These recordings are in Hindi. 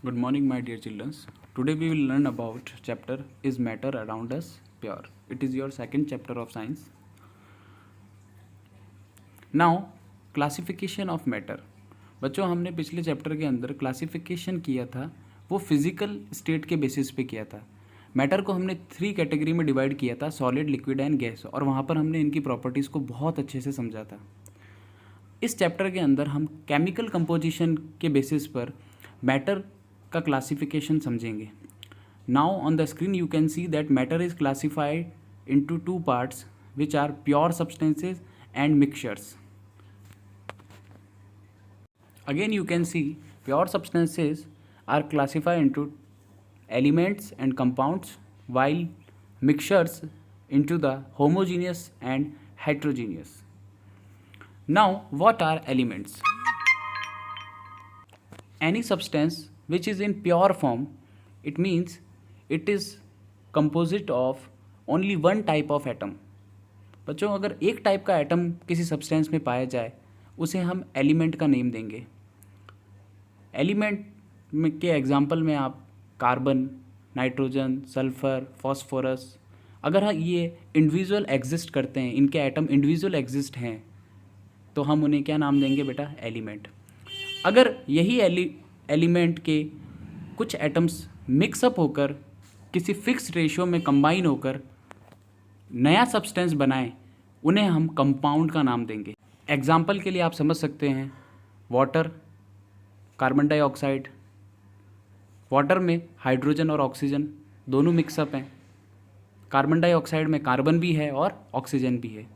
Good morning, my dear children. Today we will learn about chapter Is Matter Around Us Pure? It is your second chapter of science. Now, classification of matter. बच्चों हमने पिछले चैप्टर के अंदर क्लासिफिकेशन किया था, वो फिजिकल स्टेट के बेसिस पे किया था। मैटर को हमने 3 कैटेगरी में डिवाइड किया था, सॉलिड, लिक्विड एंड गैस, और वहाँ पर हमने इनकी प्रॉपर्टीज़ को बहुत अच्छे से समझा था। इस चैप्टर के अंदर हम केमिकल कंपोजिशन के बेसिस पर मैटर का क्लासिफिकेशन समझेंगे। Now on the screen you can see that matter is classified into 2 parts which are pure substances and mixtures. Again you can see pure substances are classified into elements and compounds, while mixtures into the homogeneous and heterogeneous. Now what are elements? Any substance which is in pure form, it means it is composite of only one type of atom. बच्चों अगर एक टाइप का एटम किसी सब्सटेंस में पाया जाए उसे हम एलिमेंट का नेम देंगे। एलिमेंट में के एग्जांपल में आप कार्बन, नाइट्रोजन, सल्फर, फॉस्फोरस, अगर ये इंडिविजुअल एग्जिस्ट करते हैं, इनके एटम इंडिविजुअल एग्जिस्ट हैं, तो हम उन्हें क्या नाम देंगे बेटा? एलिमेंट। अगर यही एलिमेंट के कुछ एटम्स मिक्सअप होकर किसी फिक्स रेशियो में कंबाइन होकर नया सब्सटेंस बनाएं, उन्हें हम कंपाउंड का नाम देंगे। एग्जाम्पल के लिए आप समझ सकते हैं वाटर, कार्बन डाइऑक्साइड। वाटर में हाइड्रोजन और ऑक्सीजन दोनों मिक्सअप हैं, कार्बन डाइऑक्साइड में कार्बन भी है और ऑक्सीजन भी है।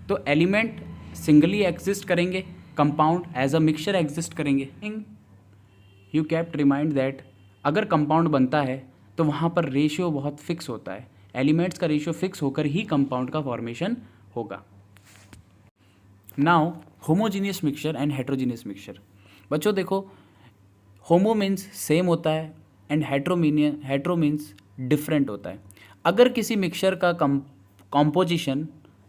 तो एलिमेंट सिंगली एग्जिस्ट करेंगे, compound as a mixture exist करेंगे। यू कैप्ट रिमाइंड दैट अगर कंपाउंड बनता है तो वहाँ पर रेशियो बहुत फिक्स होता है, एलिमेंट्स का रेशियो फिक्स होकर ही कंपाउंड का फॉर्मेशन होगा। Now homogeneous mixture and heterogeneous mixture. बच्चों देखो, होमो मीन्स सेम होता है एंड हेट्रो मीन्स डिफरेंट होता है। अगर किसी मिक्सचर का composition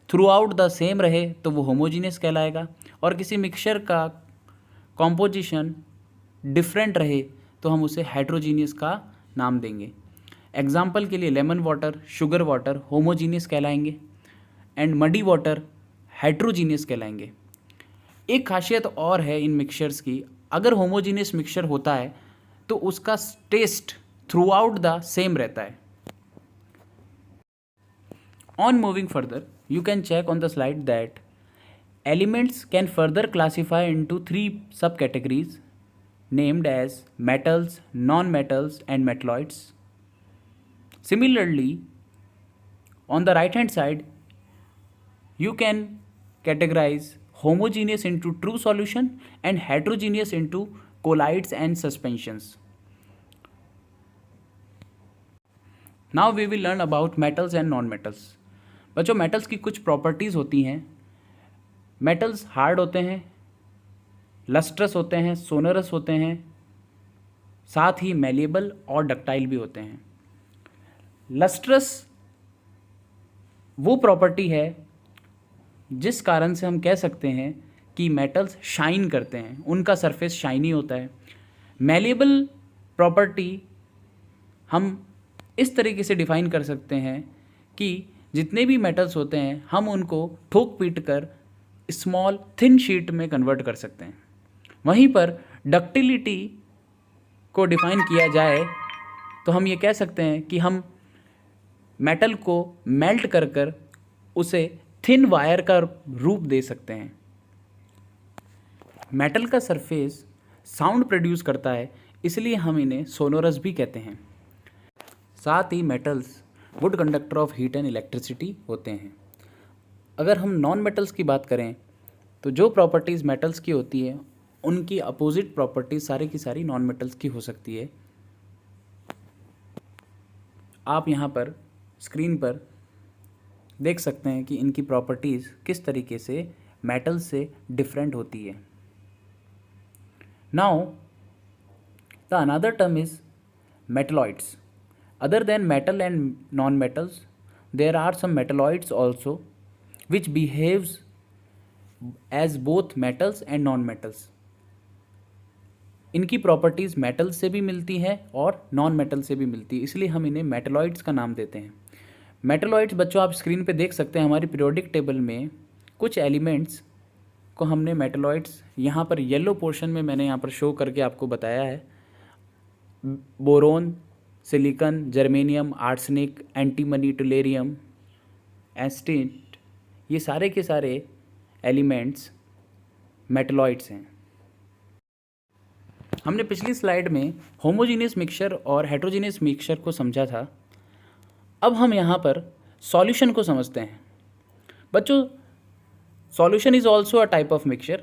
through out the same रहे तो वो होमोजीनियस कहलाएगा, और किसी मिक्सचर का कॉम्पोजिशन डिफरेंट रहे तो हम उसे हेट्रोजीनियस का नाम देंगे। एग्जाम्पल के लिए lemon water, sugar water homogeneous कहलाएंगे एंड मडी वाटर हेट्रोजीनियस कहलाएंगे। एक खासियत और है इन मिक्सचर्स की, अगर होमोजीनियस मिक्सचर होता है तो उसका taste throughout the same रहता है। On moving further you can check on the slide that elements can further classify into 3 sub categories named as metals, non-metals and metalloids. Similarly, on the right hand side you can categorize homogeneous into true solution and heterogeneous into colloids and suspensions. Now we will learn about metals and non-metals. बच्चों metals की कुछ properties होती हैं। metals hard होते हैं, लस्ट्रस होते हैं, सोनरस होते हैं, साथ ही मेलेबल और डक्टाइल भी होते हैं। लस्ट्रस वो प्रॉपर्टी है जिस कारण से हम कह सकते हैं कि मेटल्स शाइन करते हैं, उनका सरफेस शाइनी होता है। मेलेबल प्रॉपर्टी हम इस तरीके से डिफाइन कर सकते हैं कि जितने भी मेटल्स होते हैं हम उनको ठोक पीट कर स्मॉल थिन शीट में कन्वर्ट कर सकते हैं। वहीं पर डक्टिलिटी को डिफाइन किया जाए तो हम ये कह सकते हैं कि हम मेटल को मेल्ट कर कर उसे थिन वायर का रूप दे सकते हैं। मेटल का सरफेस साउंड प्रोड्यूस करता है, इसलिए हम इन्हें सोनोरस भी कहते हैं। साथ ही metals good conductor of heat and electricity होते हैं। अगर हम नॉन मेटल्स की बात करें तो जो प्रॉपर्टीज़ मेटल्स की होती है उनकी अपोजिट प्रॉपर्टीज सारी की सारी नॉन मेटल्स की हो सकती है। आप यहाँ पर स्क्रीन पर देख सकते हैं कि इनकी प्रॉपर्टीज़ किस तरीके से मेटल से डिफरेंट होती है। Now the another term is metalloids. Other than metal and non metals there are some metalloids also which behaves as both metals and non-metals. इनकी प्रॉपर्टीज़ मेटल से भी मिलती हैं और नॉन मेटल से भी मिलती है, इसलिए हम इन्हें मेटलॉइड्स का नाम देते हैं। मेटलॉइड्स बच्चों आप स्क्रीन पे देख सकते हैं, हमारी पीरियोडिक टेबल में कुछ एलिमेंट्स को हमने मेटलॉइड्स यहाँ पर येलो पोर्शन में मैंने यहाँ पर शो करके आपको बताया है। Boron, silicon, germanium, arsenic, antimony, tellurium, astatine, ये सारे के सारे एलिमेंट्स मेटलॉइड्स हैं। हमने पिछली स्लाइड में होमोजीनियस मिक्सचर और हेट्रोजीनियस मिक्सचर को समझा था। अब हम यहाँ पर सॉल्यूशन को समझते हैं। बच्चों, solution is also a type of mixture.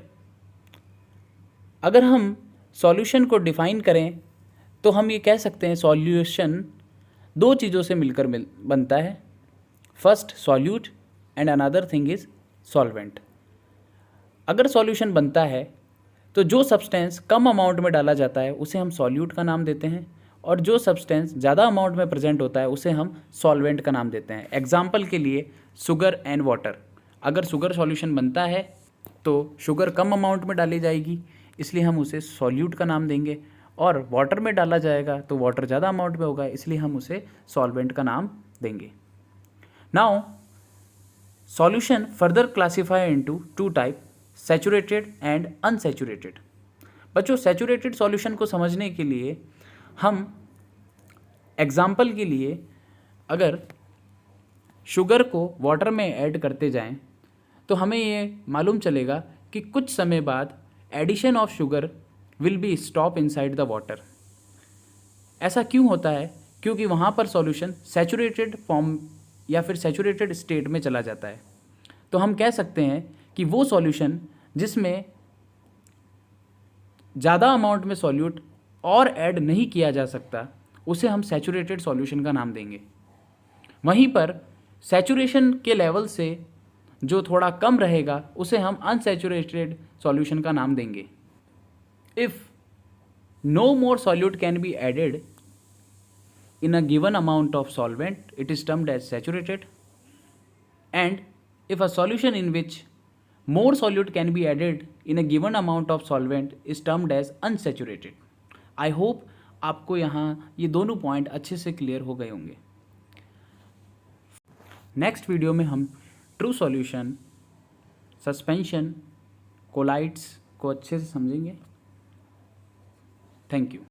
अगर हम सॉल्यूशन को डिफाइन करें तो हम ये कह सकते हैं सॉल्यूशन दो चीज़ों से मिलकर बनता है। First solute and another thing is solvent. अगर सॉल्यूशन बनता है तो जो सब्सटेंस कम अमाउंट में डाला जाता है उसे हम सॉल्यूट का नाम देते हैं, और जो सब्सटेंस ज़्यादा अमाउंट में प्रेजेंट होता है उसे हम सॉल्वेंट का नाम देते हैं। एग्जाम्पल के लिए शुगर एंड वाटर। अगर शुगर सॉल्यूशन बनता है तो शुगर कम अमाउंट में डाली जाएगी, इसलिए हम उसे सॉल्यूट का नाम देंगे, और वाटर में डाला जाएगा तो वाटर ज़्यादा अमाउंट में होगा, इसलिए हम उसे सॉल्वेंट का नाम देंगे। Now solution further classify into two type, saturated and unsaturated. बच्चों, सैचुरेटेड सॉल्यूशन को समझने के लिए हम एग्जाम्पल के लिए अगर शुगर को वाटर में ऐड करते जाएं तो हमें ये मालूम चलेगा कि कुछ समय बाद addition of sugar will be stop inside the water. ऐसा क्यों होता है? क्योंकि वहाँ पर सॉल्यूशन सैचुरेटेड फॉर्म या फिर सैचुरेटेड स्टेट में चला जाता है। तो हम कह सकते हैं कि वो सॉल्यूशन जिसमें ज़्यादा अमाउंट में सॉल्यूट और ऐड नहीं किया जा सकता उसे हम सैचुरेटेड सॉल्यूशन का नाम देंगे। वहीं पर सैचुरेशन के लेवल से जो थोड़ा कम रहेगा उसे हम अनसैचुरेटेड सॉल्यूशन का नाम देंगे। If no more solute can be added in a given amount of solvent, it is termed as saturated. And if a solution in which more solute can be added in a given amount of solvent is termed as unsaturated. I hope आपको यहाँ ये दोनों पॉइंट अच्छे से क्लियर हो गए होंगे। नेक्स्ट वीडियो में हम ट्रू सॉल्यूशन, सस्पेंशन, कोलाइड्स को अच्छे से समझेंगे। Thank you.